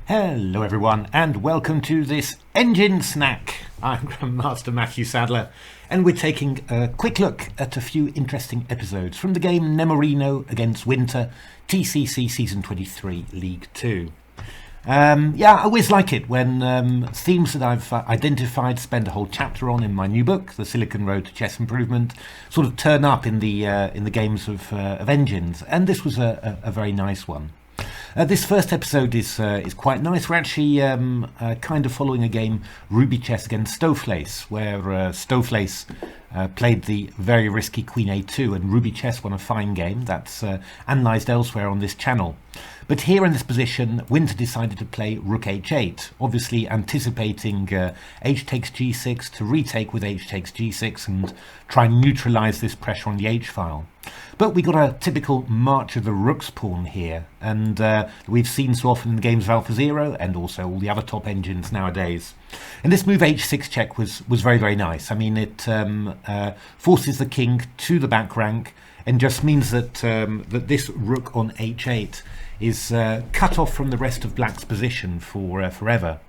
Hello everyone and welcome to this engine snack. I'm Grandmaster Matthew Sadler and we're taking a quick look at a few interesting episodes from the game Nemorino-Winter TCEC Season 23 League 2. I always like it when themes that I've identified, spend a whole chapter on in my new book, The Silicon Road to Chess Improvement, sort of turn up in the games of engines, and this was a very nice one. This first episode is quite nice. We're actually kind of following a game, Ruby Chess against Stowflace, where Stowflace played the very risky Queen A2 and Ruby Chess won a fine game that's analysed elsewhere on this channel. But here in this position, Winter decided to play Rook H8, obviously anticipating H takes G6 to retake with H takes G6 and try and neutralise this pressure on the H file. But we got a typical march of the rook's pawn here, and we've seen so often in the games of AlphaZero and also all the other top engines nowadays. And this move H6 check was very, very nice. I mean, it forces the king to the back rank and just means that that this rook on H8 is cut off from the rest of black's position for forever.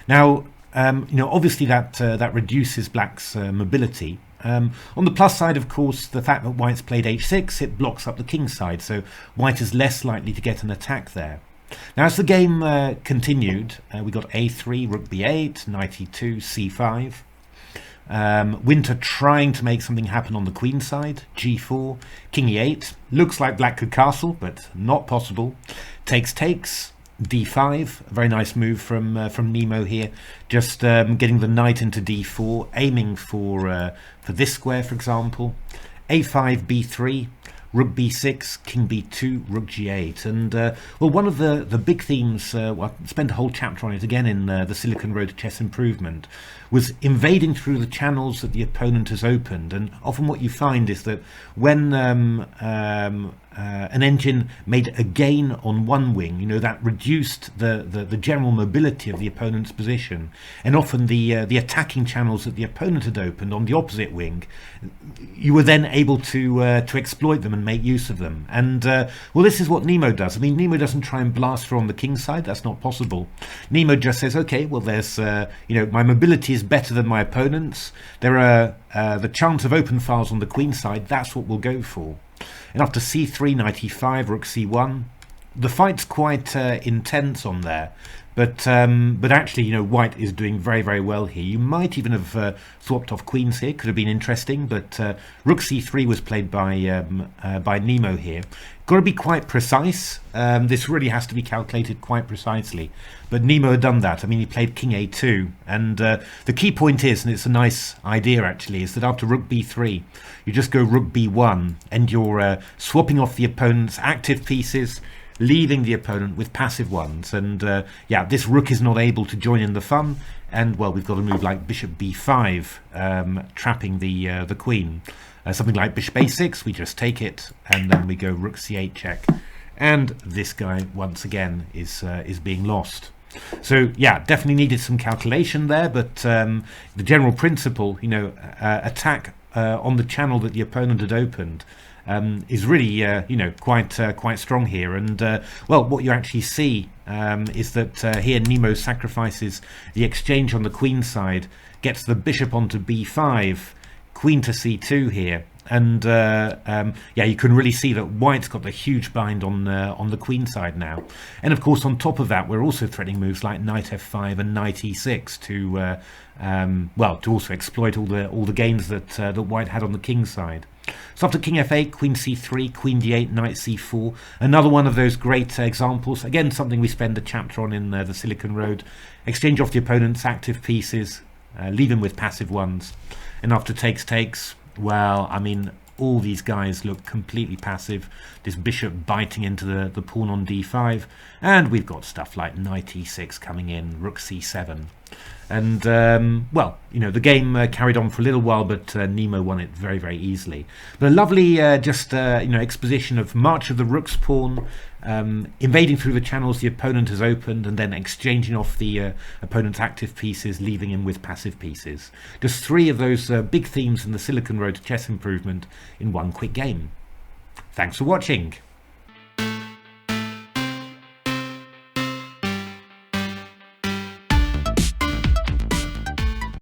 Now, obviously that reduces black's mobility. On the plus side, of course, the fact that white's played H6, it blocks up the king side, so white is less likely to get an attack there. Now, as the game continued, we got A3, Rook B8, Knight E2, C5. Winter trying to make something happen on the queen side, G4, King E8. Looks like black could castle, but not possible. Takes, D5, a very nice move from Nemo here, just getting the knight into D4, aiming for this square, for example. A5, B3, Rook B6, King B2, Rook G8, and well, one of the big themes, I spent a whole chapter on it again in the Silicon Road to Chess Improvement, was invading through the channels that the opponent has opened. And often what you find is that when an engine made a gain on one wing, that reduced the general mobility of the opponent's position, and often the attacking channels that the opponent had opened on the opposite wing, you were then able to exploit them and make use of them. And well, this is what Nemo does. I mean, Nemo doesn't try and blast through on the king side. That's not possible. Nemo just says, okay, well, there's my mobility is better than my opponent's. There are the chance of open files on the queen side. That's what we'll go for. And after C3, Knight E5, Rook C1, the fight's quite intense on there. But actually, white is doing very, very well here. You might even have swapped off queens here. Could have been interesting, but Rook C3 was played by Nemo here. Got to be quite precise. This really has to be calculated quite precisely. But Nemo had done that. I mean, he played King A2. And the key point is, and it's a nice idea actually, is that after Rook B3, you just go Rook B1, and you're swapping off the opponent's active pieces, leaving the opponent with passive ones. And this rook is not able to join in the fun, and well, we've got a move like bishop b5, trapping the queen. Something like bishop a6, we just take it, and then we go rook c8 check, and this guy once again is being lost. So yeah, definitely needed some calculation there, but the general principle, attack on the channel that the opponent had opened, is really quite strong here. And well, what you actually see is that here Nemo sacrifices the exchange on the queen side, gets the bishop onto b5, queen to c2 here, and you can really see that white's got the huge bind on the queen side now. And of course, on top of that, we're also threatening moves like knight f5 and knight e6 to also exploit all the gains that white had on the king side. So after king f8, queen c3, queen d8, knight c4, another one of those great examples. Again, something we spend a chapter on in the Silicon Road. Exchange off the opponent's active pieces, leave him with passive ones. And after takes, well, I mean, all these guys look completely passive. This bishop biting into the pawn on d5, and we've got stuff like knight e6 coming in, rook c7. And the game carried on for a little while, but Nemo won it very, very easily. But a lovely exposition of march of the rook's pawn, invading through the channels the opponent has opened, and then exchanging off the opponent's active pieces, leaving him with passive pieces. Just three of those big themes in the Silicon Road to Chess Improvement in one quick game. Thanks for watching.